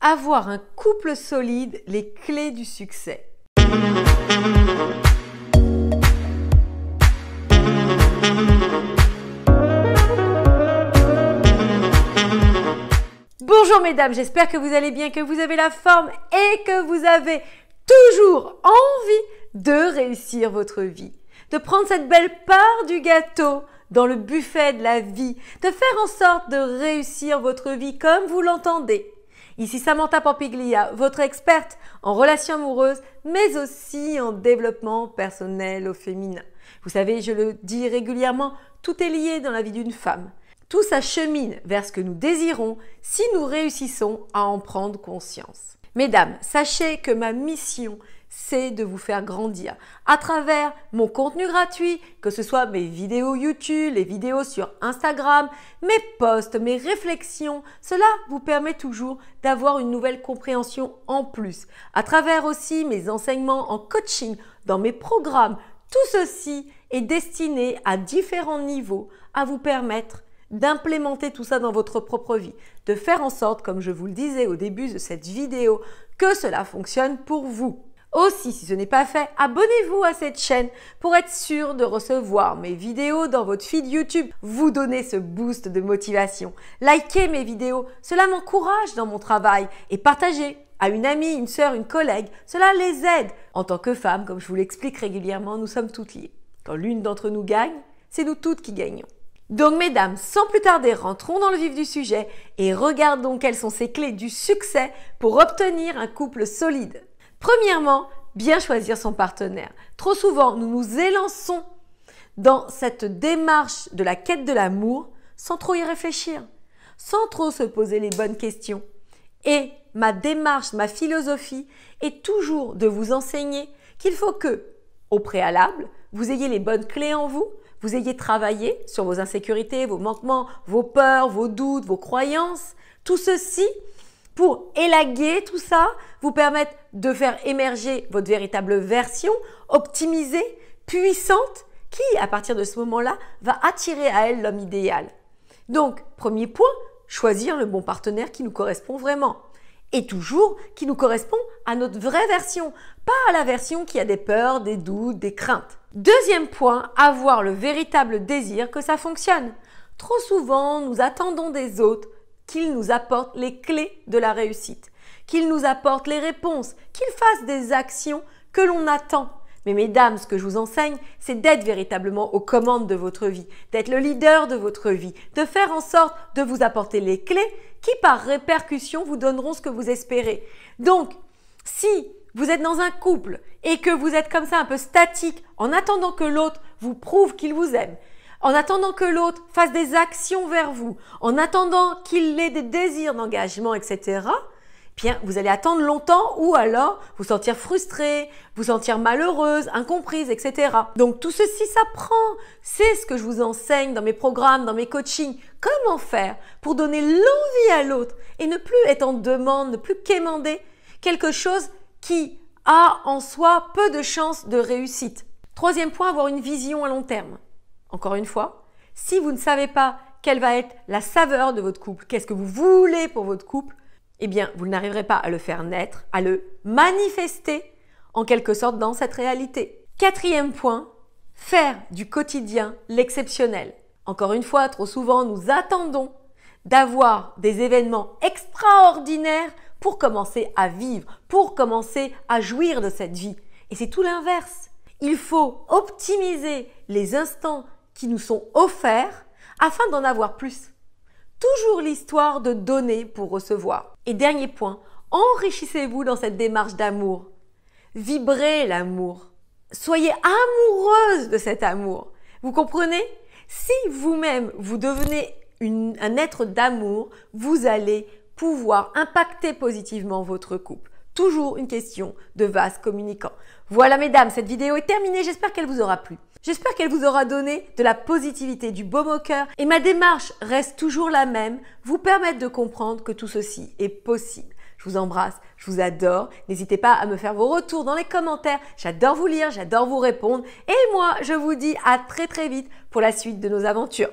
Avoir un couple solide, les clés du succès. Bonjour mesdames, j'espère que vous allez bien, que vous avez la forme et que vous avez toujours envie de réussir votre vie. De prendre cette belle part du gâteau dans le buffet de la vie, de faire en sorte de réussir votre vie comme vous l'entendez. Ici Samantha Pampiglia, votre experte en relations amoureuses, mais aussi en développement personnel au féminin. Vous savez, je le dis régulièrement, tout est lié dans la vie d'une femme. Tout s'achemine vers ce que nous désirons si nous réussissons à en prendre conscience. Mesdames, sachez que ma mission, c'est de vous faire grandir à travers mon contenu gratuit, que ce soit mes vidéos YouTube, les vidéos sur Instagram, mes posts, mes réflexions. Cela vous permet toujours d'avoir une nouvelle compréhension en plus. À travers aussi mes enseignements en coaching, dans mes programmes, tout ceci est destiné à différents niveaux à vous permettre d'implémenter tout ça dans votre propre vie, de faire en sorte, comme je vous le disais au début de cette vidéo, que cela fonctionne pour vous. Aussi, si ce n'est pas fait, abonnez-vous à cette chaîne pour être sûr de recevoir mes vidéos dans votre feed YouTube, vous donner ce boost de motivation. Likez mes vidéos, cela m'encourage dans mon travail et partagez à une amie, une sœur, une collègue, cela les aide. En tant que femme, comme je vous l'explique régulièrement, nous sommes toutes liées. Quand l'une d'entre nous gagne, c'est nous toutes qui gagnons. Donc mesdames, sans plus tarder, rentrons dans le vif du sujet et regardons quelles sont ces clés du succès pour obtenir un couple solide. Premièrement, bien choisir son partenaire. Trop souvent, nous nous élançons dans cette démarche de la quête de l'amour sans trop y réfléchir, sans trop se poser les bonnes questions. Et ma démarche, ma philosophie est toujours de vous enseigner qu'il faut que, au préalable, vous ayez les bonnes clés en vous, vous ayez travaillé sur vos insécurités, vos manquements, vos peurs, vos doutes, vos croyances. Tout ceci pour élaguer tout ça, vous permettre de faire émerger votre véritable version, optimisée, puissante, qui, à partir de ce moment-là, va attirer à elle l'homme idéal. Donc, premier point, choisir le bon partenaire qui nous correspond vraiment. Et toujours qui nous correspond à notre vraie version, pas à la version qui a des peurs, des doutes, des craintes. Deuxième point, avoir le véritable désir que ça fonctionne. Trop souvent, nous attendons des autres qu'ils nous apportent les clés de la réussite, qu'ils nous apportent les réponses, qu'ils fassent des actions que l'on attend. Mais mesdames, ce que je vous enseigne, c'est d'être véritablement aux commandes de votre vie, d'être le leader de votre vie, de faire en sorte de vous apporter les clés qui, par répercussion, vous donneront ce que vous espérez. Donc, si vous êtes dans un couple et que vous êtes comme ça un peu statique en attendant que l'autre vous prouve qu'il vous aime, en attendant que l'autre fasse des actions vers vous, en attendant qu'il ait des désirs d'engagement, etc., bien, vous allez attendre longtemps ou alors vous sentir frustrée, vous sentir malheureuse, incomprise, etc. Donc tout ceci s'apprend. C'est ce que je vous enseigne dans mes programmes, dans mes coachings. Comment faire pour donner l'envie à l'autre et ne plus être en demande, ne plus quémander quelque chose qui a en soi peu de chances de réussite. Troisième point, avoir une vision à long terme. Encore une fois, si vous ne savez pas quelle va être la saveur de votre couple, qu'est-ce que vous voulez pour votre couple, eh bien, vous n'arriverez pas à le faire naître, à le manifester en quelque sorte dans cette réalité. Quatrième point, faire du quotidien l'exceptionnel. Encore une fois, trop souvent, nous attendons d'avoir des événements extraordinaires pour commencer à vivre, pour commencer à jouir de cette vie. Et c'est tout l'inverse. Il faut optimiser les instants qui nous sont offerts afin d'en avoir plus. Toujours l'histoire de donner pour recevoir. Et dernier point, enrichissez-vous dans cette démarche d'amour. Vibrez l'amour. Soyez amoureuse de cet amour. Vous comprenez? Si vous-même, vous devenez un être d'amour, vous allez pouvoir impacter positivement votre couple. Toujours une question de vase communicant. Voilà mesdames, cette vidéo est terminée. J'espère qu'elle vous aura plu. J'espère qu'elle vous aura donné de la positivité, du baume au cœur. Et ma démarche reste toujours la même, vous permettre de comprendre que tout ceci est possible. Je vous embrasse, je vous adore. N'hésitez pas à me faire vos retours dans les commentaires. J'adore vous lire, j'adore vous répondre. Et moi, je vous dis à très vite pour la suite de nos aventures.